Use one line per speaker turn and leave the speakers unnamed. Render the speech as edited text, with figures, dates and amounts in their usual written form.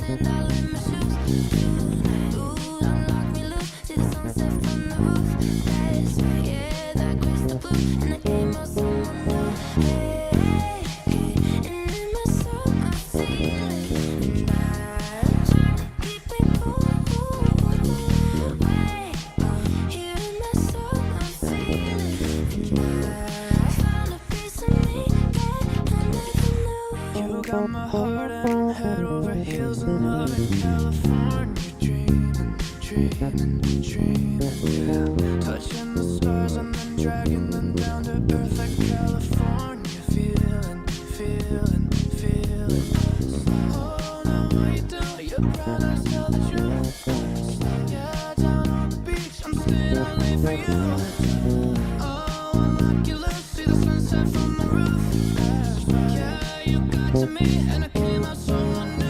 and all in my shoes. Ooh, unlock me loose, see the sunset from the roof. That's right, yeah, that crystal blue, and the game of someone new. Hey, hey, and in my soul I feel it, and I try to keep it cool. Way here in my soul I feel it, and I found a piece of me that I never knew.
You got my heart and I'm head over heels in love in California, dreaming, dreaming, dreaming, yeah. Touching the stars and then dragging them down to earth like California, feeling, feeling, feeling. Oh, now what you do? You're proud, I tell the truth. Yeah, down on the beach, I'm staying out late for you. Oh, unlock your loose, see the sunset from the roof. Yeah, you got to me, and I came out someone new.